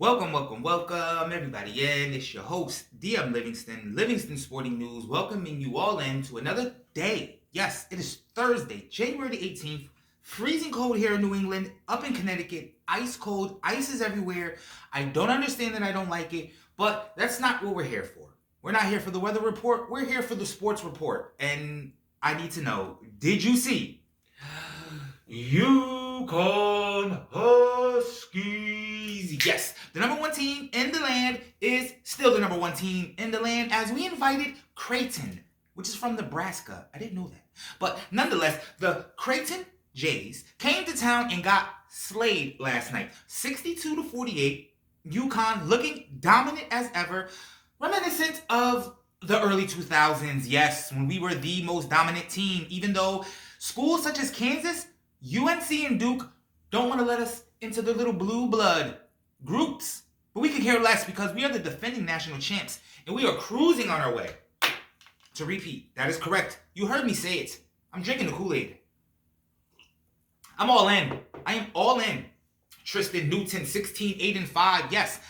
Welcome, everybody in. It's your host, DM Livingston Sporting News, welcoming you all in to another day. Yes, it is Thursday, January the 18th. Freezing cold here in New England, up in Connecticut, ice cold, ice is everywhere. I don't understand it, I don't like it, but that's not what we're here for. We're not here for the weather report, we're here for the sports report. And I need to know, did you see Uconn Huskies? Yes, the number one team in the land is still the number one team in the land as we invited Creighton, which is from Nebraska. I didn't know that. But nonetheless, the Creighton Jays came to town and got slayed last night. 62-48. Uconn looking dominant as ever, reminiscent of the early 2000s. Yes, when we were the most dominant team, even though schools such as Kansas, UNC, and Duke don't want to let us into the little blue blood groups. But we could care less because we are the defending national champs and we are cruising on our way to repeat. That is correct. You heard me say it. I'm drinking the Kool-Aid. I'm all in. I am all in. Tristan Newton, 16, 8, and 5. Yes.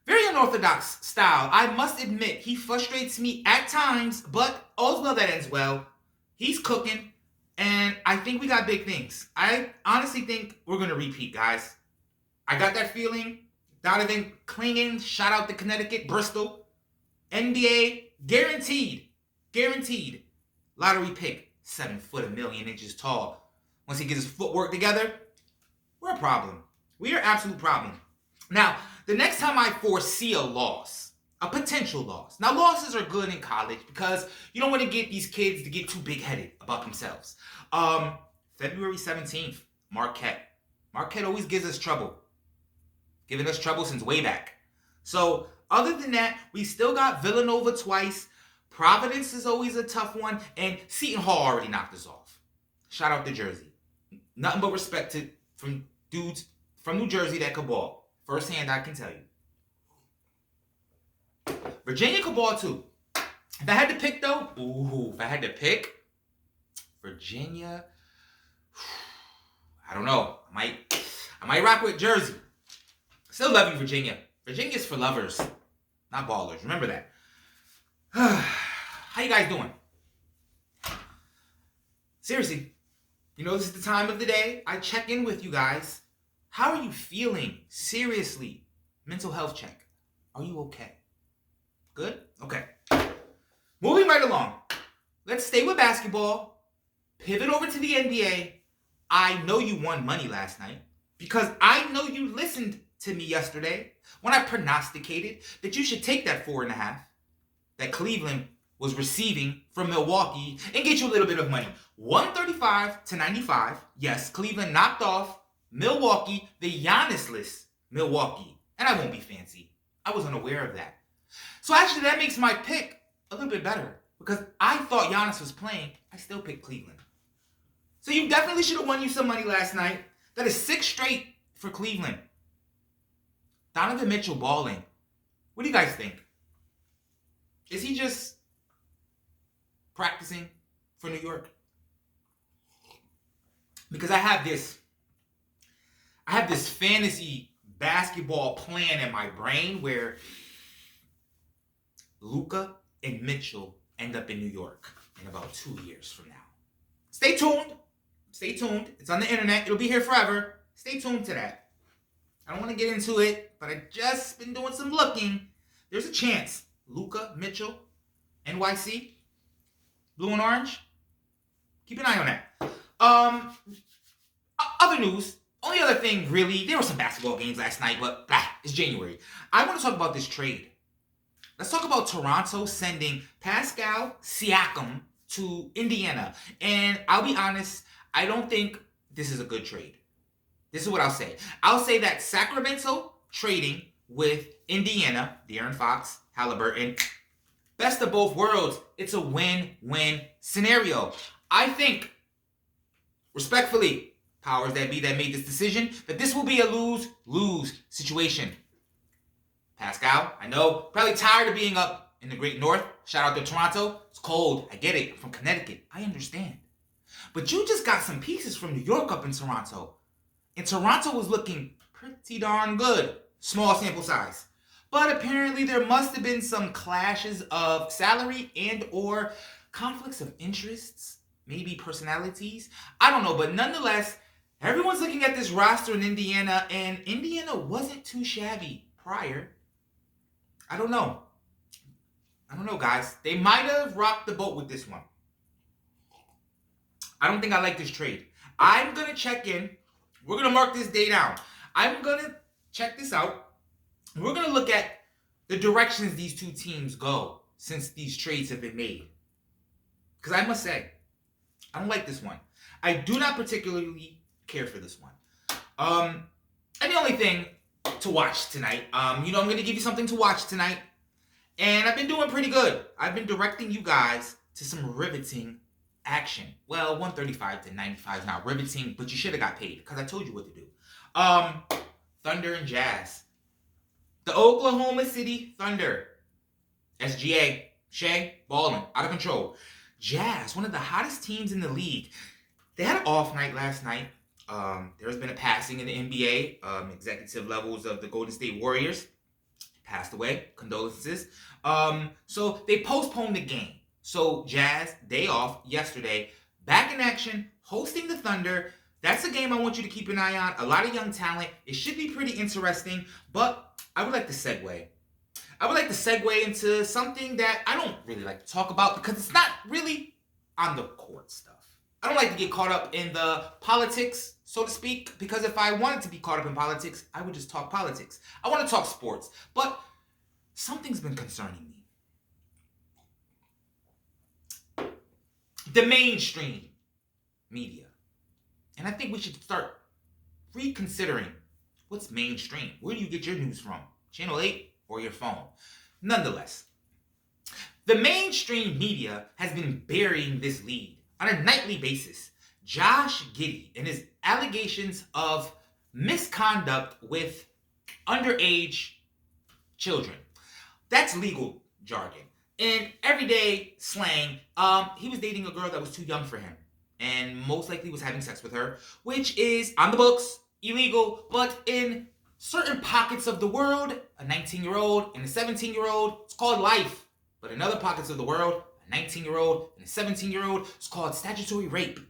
Very unorthodox style. I must admit, he frustrates me at times, but all's well that ends well. He's cooking. And I think we got big things. I honestly think we're going to repeat, guys. I got that feeling. Donovan Clingan, shout out to Connecticut, Bristol. NBA, guaranteed. Guaranteed. Lottery pick, 7 foot, 1,000,000 inches tall. Once he gets his footwork together, we're a problem. We are an absolute problem. Now, the next time I foresee a loss, a potential loss. Now, losses are good in college because you don't want to get these kids to get too big-headed about themselves. February 17th, Marquette. Marquette always gives us trouble. Giving us trouble since way back. So, other than that, we still got Villanova twice. Providence is always a tough one. And Seton Hall already knocked us off. Shout out to Jersey. Nothing but respect from dudes from New Jersey that could ball. Firsthand, I can tell you. Virginia could ball too. If I had to pick though, Virginia, I don't know. I might rock with Jersey. Still love you, Virginia. Virginia's for lovers, not ballers. Remember that. How you guys doing? Seriously, this is the time of the day I check in with you guys. How are you feeling? Seriously, mental health check. Are you okay? Good? Okay. Moving right along. Let's stay with basketball. Pivot over to the NBA. I know you won money last night because I know you listened to me yesterday when I prognosticated that you should take that 4.5 that Cleveland was receiving from Milwaukee and get you a little bit of money. 135-95. Yes, Cleveland knocked off Milwaukee, the Giannis-less Milwaukee. And I won't be fancy. I was unaware of that. So actually, that makes my pick a little bit better because I thought Giannis was playing. I still picked Cleveland. So you definitely should have won you some money last night. That is 6 straight for Cleveland. Donovan Mitchell balling. What do you guys think? Is he just practicing for New York? Because I have this fantasy basketball plan in my brain where Luka and Mitchell end up in New York in about 2 years from now. Stay tuned. Stay tuned. It's on the internet. It'll be here forever. Stay tuned to that. I don't want to get into it, but I just been doing some looking. There's a chance. Luka, Mitchell, NYC, blue and orange. Keep an eye on that. Other news. Only other thing, really, there were some basketball games last night, but it's January. I want to talk about this trade. Let's talk about Toronto sending Pascal Siakam to Indiana. And I'll be honest, I don't think this is a good trade. This is what I'll say. I'll say that Sacramento trading with Indiana, De'Aaron Fox, Halliburton, best of both worlds. It's a win-win scenario. I think, respectfully, powers that be that made this decision, that this will be a lose-lose situation. Pascal, I know, probably tired of being up in the Great North. Shout out to Toronto. It's cold. I get it. I'm from Connecticut. I understand. But you just got some pieces from New York up in Toronto. And Toronto was looking pretty darn good small sample size. But apparently there must have been some clashes of salary and or conflicts of interests, maybe personalities. I don't know, but nonetheless, everyone's looking at this roster in Indiana, and Indiana wasn't too shabby prior. I don't know. Guys. They might have rocked the boat with this one. I don't think I like this trade. I'm going to check in. We're going to mark this day down. I'm going to check this out. We're going to look at the directions these two teams go since these trades have been made. Because I must say, I don't like this one. I do not particularly care for this one. And the only thing to watch tonight, I'm going to give you something to watch tonight. And I've been doing pretty good. I've been directing you guys to some riveting action. Well, 135 to 95 is not riveting, but you should have got paid because I told you what to do. Thunder and Jazz. The Oklahoma City Thunder. SGA. Shea, balling, out of control. Jazz, one of the hottest teams in the league. They had an off night last night. There's been a passing in the NBA. Executive levels of the Golden State Warriors passed away. Condolences. So they postponed the game. So Jazz, day off yesterday, back in action, hosting the Thunder. That's a game I want you to keep an eye on. A lot of young talent. It should be pretty interesting, but I would like to segue. Into something that I don't really like to talk about because it's not really on the court stuff. I don't like to get caught up in the politics, so to speak, because if I wanted to be caught up in politics, I would just talk politics. I want to talk sports, but something's been concerning me. The mainstream media. And I think we should start reconsidering what's mainstream. Where do you get your news from? Channel 8 or your phone? Nonetheless, the mainstream media has been burying this lead on a nightly basis. Josh Giddy and his allegations of misconduct with underage children. That's legal jargon. In everyday slang, he was dating a girl that was too young for him and most likely was having sex with her, which is on the books, illegal, but in certain pockets of the world, a 19-year-old and a 17-year-old, it's called life. But in other pockets of the world, a 19-year-old and a 17-year-old, it's called statutory rape.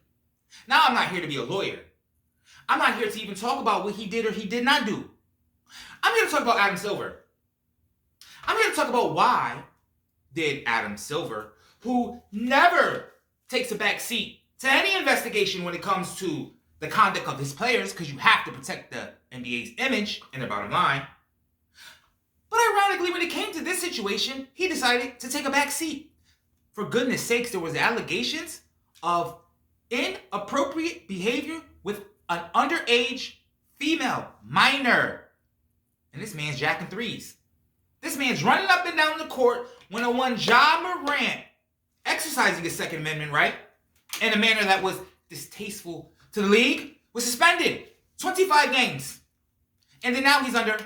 Now, I'm not here to be a lawyer. I'm not here to even talk about what he did or he did not do. I'm here to talk about Adam Silver. I'm here to talk about why did Adam Silver, who never takes a back seat to any investigation when it comes to the conduct of his players, because you have to protect the NBA's image and their bottom line. But ironically, when it came to this situation, he decided to take a back seat. For goodness sakes, there was allegations of inappropriate behavior with an underage female minor. And this man's jacking threes. This man's running up and down the court when a one Ja Morant, exercising his Second Amendment right in a manner that was distasteful to the league, was suspended 25 games. And then now he's under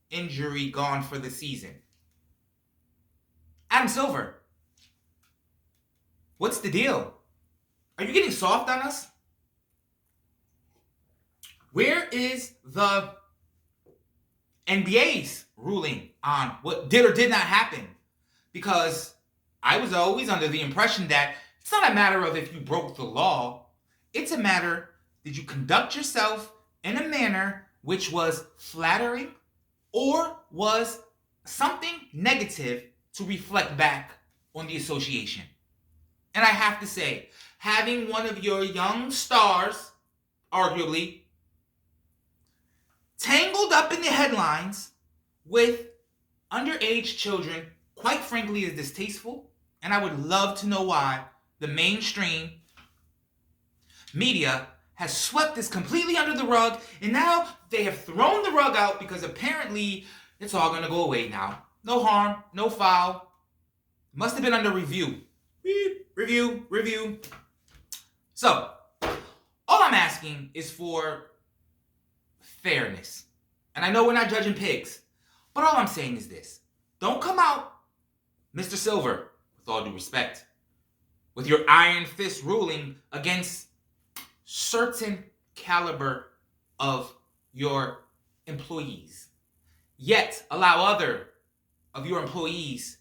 injury, gone for the season. Adam Silver, what's the deal? Are you getting soft on us? Where is the NBA's ruling on what did or did not happen? Because I was always under the impression that it's not a matter of if you broke the law. It's a matter, did you conduct yourself in a manner which was flattering or was something negative to reflect back on the association? And I have to say, having one of your young stars, arguably, tangled up in the headlines with underage children, quite frankly, is distasteful. And I would love to know why the mainstream media has swept this completely under the rug, and now they have thrown the rug out because apparently it's all going to go away now. No harm, no foul. Must have been under review. Review. So, all I'm asking is for fairness. And I know we're not judging pigs, but all I'm saying is this. Don't come out, Mr. Silver, with all due respect, with your iron fist ruling against certain caliber of your employees, yet allow other of your employees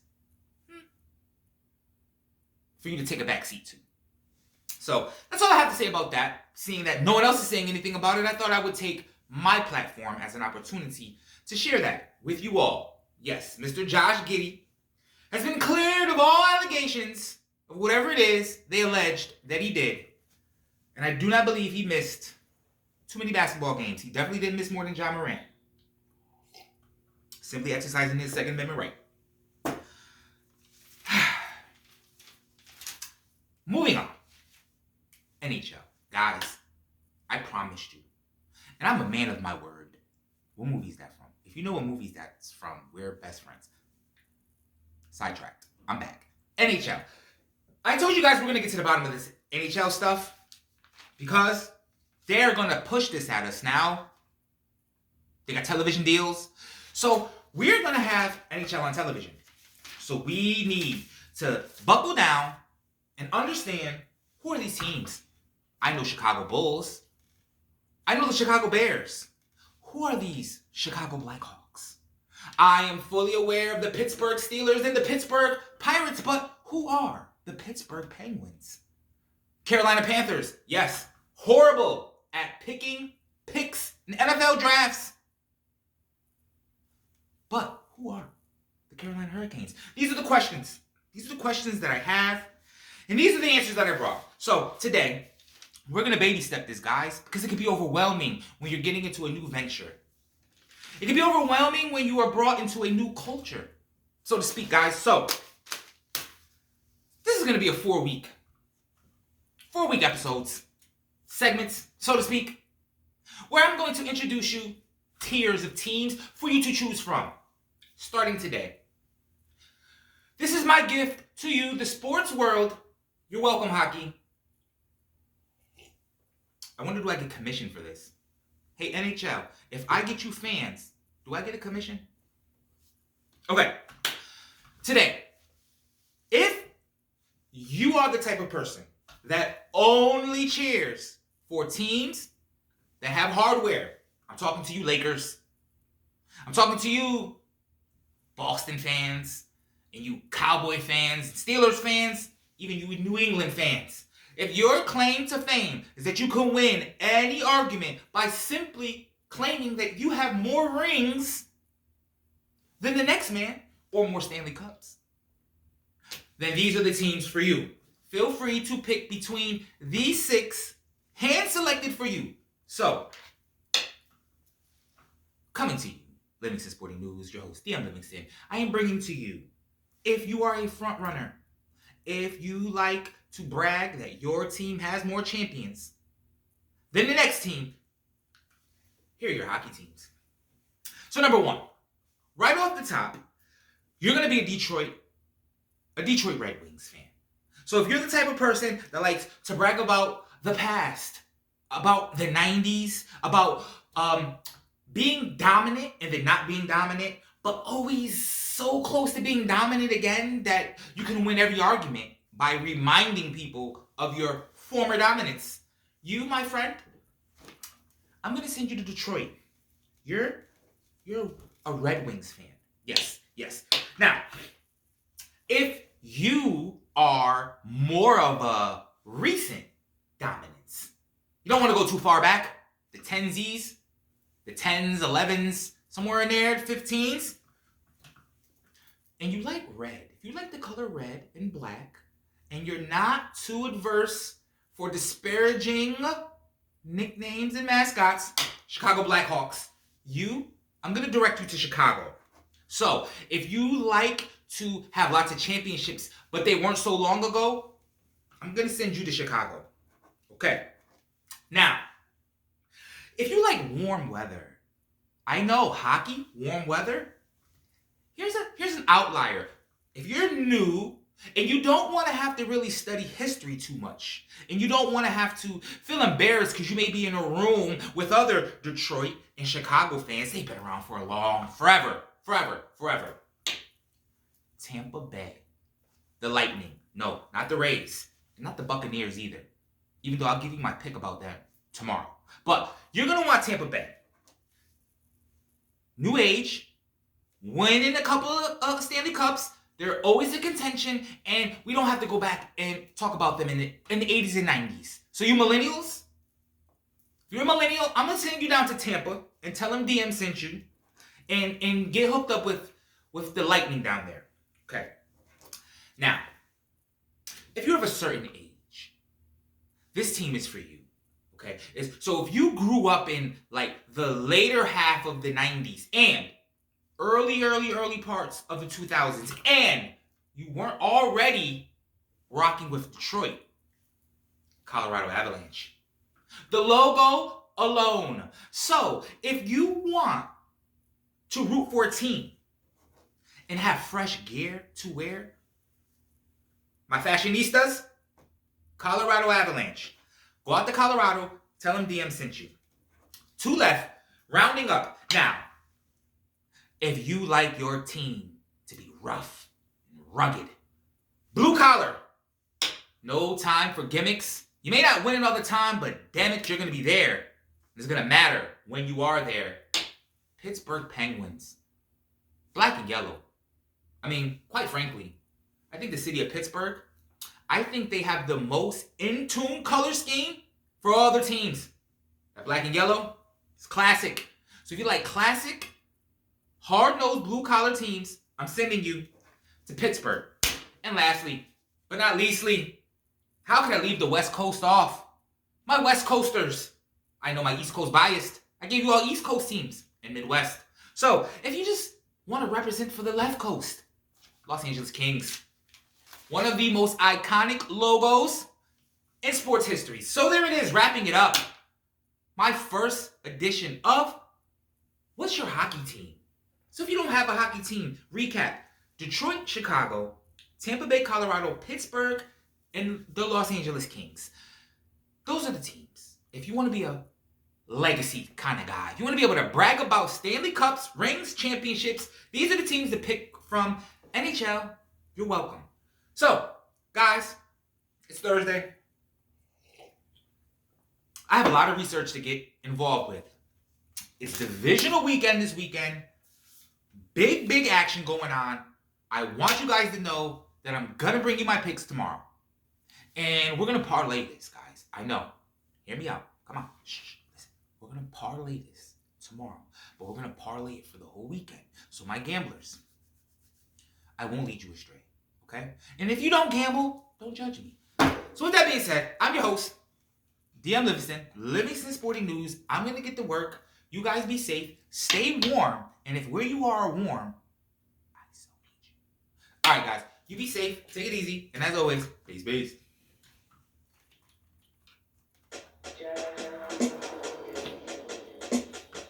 for you to take a back seat to. So that's all I have to say about that. Seeing that no one else is saying anything about it, I thought I would take my platform as an opportunity to share that with you all. Yes, Mr. Josh Giddy has been cleared of all allegations of whatever it is they alleged that he did. And I do not believe he missed too many basketball games. He definitely didn't miss more than Ja Morant. Simply exercising his Second Amendment right. Moving on. NHL. Guys, I promised you. And I'm a man of my word. What movie is that from? If you know what movie that's from, we're best friends. Sidetracked. I'm back. NHL. I told you guys we're going to get to the bottom of this NHL stuff because they're going to push this at us now. They got television deals. So we're going to have NHL on television. So we need to buckle down and understand who are these teams. I know Chicago Bulls. I know the Chicago Bears. Who are these Chicago Blackhawks? I am fully aware of the Pittsburgh Steelers and the Pittsburgh Pirates, but who are the Pittsburgh Penguins? Carolina Panthers. Yes, horrible at picking picks in NFL drafts. But who are the Carolina Hurricanes? These are the questions. These are the questions that I have. And these are the answers that I brought. So today, we're going to baby step this, guys, because it can be overwhelming when you're getting into a new venture. It can be overwhelming when you are brought into a new culture, so to speak, guys. So this is going to be a 4-week episodes, segments, so to speak, where I'm going to introduce you tiers of teams for you to choose from, starting today. This is my gift to you, the sports world. You're welcome, hockey. I wonder, do I get commission for this? Hey, NHL, if I get you fans, do I get a commission? Okay. Today, if you are the type of person that only cheers for teams that have hardware, I'm talking to you Lakers, I'm talking to you Boston fans, and you Cowboy fans, Steelers fans, even you New England fans. If your claim to fame is that you can win any argument by simply claiming that you have more rings than the next man or more Stanley Cups, then these are the teams for you. Feel free to pick between these 6 hand-selected for you. So, coming to you, Livingston Sporting News, your host, DM Livingston. I am bringing to you, if you are a front runner, if you like to brag that your team has more champions than the next team, here are your hockey teams. So number 1, right off the top, you're going to be a Detroit Red Wings fan. So if you're the type of person that likes to brag about the past, about the 90s, about being dominant and then not being dominant, but always so close to being dominant again that you can win every argument by reminding people of your former dominance. You, my friend, I'm going to send you to Detroit. You're a Red Wings fan. Yes. Now, if you are more of a recent dominance, you don't want to go too far back, the 10s, the 10s, 11s, somewhere in there, 15s, and you like red, if you like the color red and black, and you're not too adverse for disparaging nicknames and mascots, Chicago Blackhawks, I'm going to direct you to Chicago. So, if you like to have lots of championships, but they weren't so long ago, I'm going to send you to Chicago. Okay. Now, if you like warm weather, I know hockey, warm weather, here's an outlier. If you're new and you don't want to have to really study history too much, and you don't want to have to feel embarrassed because you may be in a room with other Detroit and Chicago fans, they've been around for forever. Tampa Bay. The Lightning. No, not the Rays. And not the Buccaneers either. Even though I'll give you my pick about that tomorrow. But you're going to want Tampa Bay. new age, winning a couple of Stanley Cups. They're always in contention, and we don't have to go back and talk about them in the 80s and 90s. So you millennials, if you're a millennial, I'm going to send you down to Tampa and tell them DM sent you and get hooked up with the Lightning down there. Okay. Now, if you're of a certain age, this team is for you. Okay. So if you grew up in like the later half of the 90s and early parts of the 2000s, and you weren't already rocking with Detroit, Colorado Avalanche. The logo alone. So if you want to root for a team and have fresh gear to wear, my fashionistas, Colorado Avalanche. Go out to Colorado, tell them DM sent you. 2 left, rounding up. Now, if you like your team to be rough and rugged, blue collar, no time for gimmicks. You may not win it all the time, but damn it, you're going to be there. It's going to matter when you are there. Pittsburgh Penguins. Black and yellow. I mean, quite frankly, I think the city of Pittsburgh, I think they have the most in-tune color scheme for all other teams. That black and yellow, it's classic. So if you like classic, hard-nosed blue-collar teams, I'm sending you to Pittsburgh. And lastly, but not leastly, how could I leave the West Coast off? My West Coasters. I know my East Coast biased. I gave you all East Coast teams and Midwest. So if you just want to represent for the left coast, Los Angeles Kings. One of the most iconic logos in sports history. So there it is, wrapping it up. My first edition of What's Your Hockey Team? So if you don't have a hockey team, recap. Detroit, Chicago, Tampa Bay, Colorado, Pittsburgh, and the Los Angeles Kings. Those are the teams. If you want to be a legacy kind of guy, if you want to be able to brag about Stanley Cups, rings, championships, these are the teams to pick from. NHL, you're welcome. So, guys, it's Thursday. I have a lot of research to get involved with. It's divisional weekend this weekend. Big action going on. I want you guys to know that I'm going to bring you my picks tomorrow. And we're going to parlay this, guys. I know. Hear me out. Come on. Shh. Listen. We're going to parlay this tomorrow. But we're going to parlay it for the whole weekend. So my gamblers, I won't lead you astray. Okay? And if you don't gamble, don't judge me. So with that being said, I'm your host, DM Livingston Sporting News. I'm going to get to work. You guys be safe. Stay warm. And if where you are warm, I so need you. All right, guys. You be safe. Take it easy. And as always, peace.